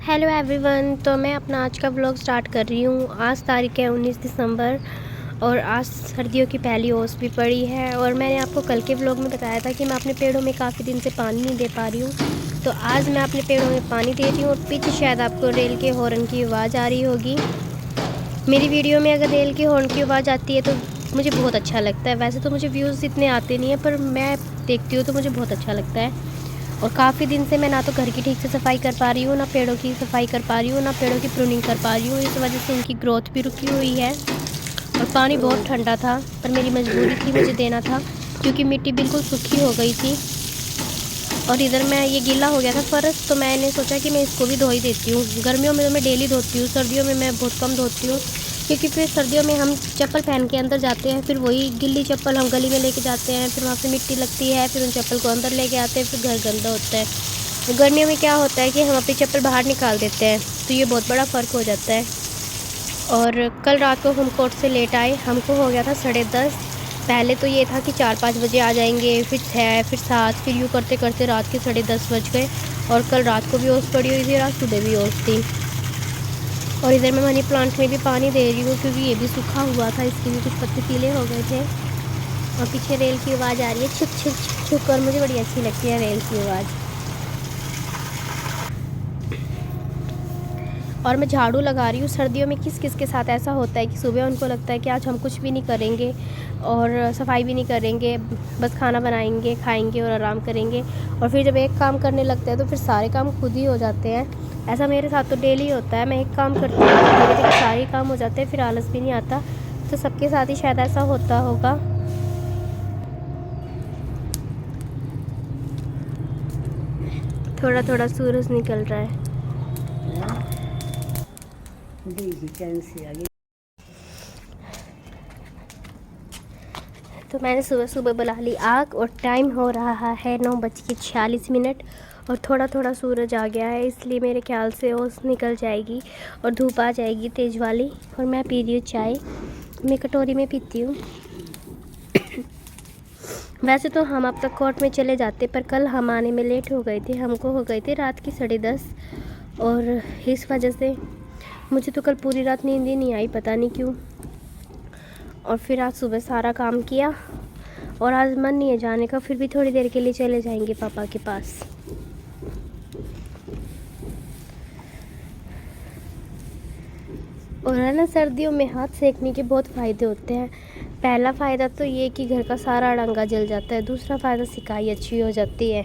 Hello everyone. तो मैं अपना आज का व्लॉग स्टार्ट कर रही हूँ। आज तारीख है 19 दिसंबर और आज सर्दियों की पहली ओस भी पड़ी है। और मैंने आपको कल के व्लॉग में बताया था कि मैं अपने पेड़ों में काफ़ी दिन से पानी नहीं दे पा रही हूँ, तो आज मैं अपने पेड़ों में पानी दे रही हूँ। और पीछे शायद आपको रेल के हॉर्न की आवाज़ आ रही होगी। मेरी वीडियो में अगर रेल के हॉर्न की आवाज़ आती है तो मुझे बहुत अच्छा लगता है। वैसे तो मुझे व्यूज़ इतने आते नहीं हैं, पर मैं देखती हूँ तो मुझे बहुत अच्छा लगता है। और काफ़ी दिन से मैं ना तो घर की ठीक से सफाई कर पा रही हूँ, ना पेड़ों की सफाई कर पा रही हूँ, ना पेड़ों की प्रूनिंग कर पा रही हूँ। इस वजह से उनकी ग्रोथ भी रुकी हुई है। और पानी बहुत ठंडा था, पर मेरी मजबूरी थी, मुझे देना था क्योंकि मिट्टी बिल्कुल सूखी हो गई थी। और इधर मैं ये गीला हो गया था फ़र्श, तो मैंने सोचा कि मैं इसको भी धो ही देती हूँ। गर्मियों में तो मैं डेली धोती हूँ, सर्दियों में मैं बहुत कम धोती हूँ, क्योंकि फिर सर्दियों में हम चप्पल पहन के अंदर जाते हैं, फिर वही गिल्ली चप्पल हम गली में लेके जाते हैं, फिर वहाँ पे मिट्टी लगती है, फिर उन चप्पल को अंदर लेके आते हैं, फिर घर गंदा होता है। गर्मियों में क्या होता है कि हम अपनी चप्पल बाहर निकाल देते हैं, तो ये बहुत बड़ा फ़र्क हो जाता है। और कल रात को हम कोर्ट से लेट आए, हमको हो गया था 10:30। पहले तो ये था कि 4-5 बजे आ जाएंगे, फिर 6, फिर 7, फिर यूँ करते करते रात के 10:30 बज गए। और कल रात को भी ओस पड़ी हुई थी, रात सुबह भी ओस थी। और इधर मैं मनी प्लांट में भी पानी दे रही हूँ, क्योंकि ये भी सूखा हुआ था, इसके भी कुछ पत्ते पीले हो गए थे। और पीछे रेल की आवाज़ आ रही है, छुक छुक छुक छुक, और मुझे बड़ी अच्छी लगती है रेल की आवाज़। और मैं झाड़ू लगा रही हूँ। सर्दियों में किस किस के साथ ऐसा होता है कि सुबह उनको लगता है कि आज हम कुछ भी नहीं करेंगे और सफाई भी नहीं करेंगे, बस खाना बनाएंगे, खाएंगे और आराम करेंगे। और फिर जब एक काम करने लगते हैं तो फिर सारे काम खुद ही हो जाते हैं। ऐसा मेरे साथ तो डेली होता है। मैं एक काम करती हूँ तो धीरे धीरे सारे काम हो जाते हैं, फिर आलस भी नहीं आता। तो सबके साथ ही शायद ऐसा होता होगा। थोड़ा थोड़ा सूरज निकल रहा है। तो मैंने सुबह सुबह बुला ली आग, और टाइम हो रहा है 9:46। और थोड़ा थोड़ा सूरज आ गया है, इसलिए मेरे ख्याल से ओस निकल जाएगी और धूप आ जाएगी तेज़ वाली। और मैं पी रही हूँ चाय, मैं कटोरी में पीती हूँ। वैसे तो हम अब तक कोर्ट में चले जाते, पर कल हम आने में लेट हो गए थे, हमको हो गए थे रात की 10:30। और इस वजह से मुझे तो कल पूरी रात नींद ही नहीं आई, पता नहीं क्यों। और फिर आज सुबह सारा काम किया, और आज मन नहीं है जाने का, फिर भी थोड़ी देर के लिए चले जाएंगे पापा के पास। और है ना, सर्दियों में हाथ सेकने के बहुत फ़ायदे होते हैं। पहला फ़ायदा तो ये कि घर का सारा अड़ंगा जल जाता है, दूसरा फ़ायदा सिकाई अच्छी हो जाती है।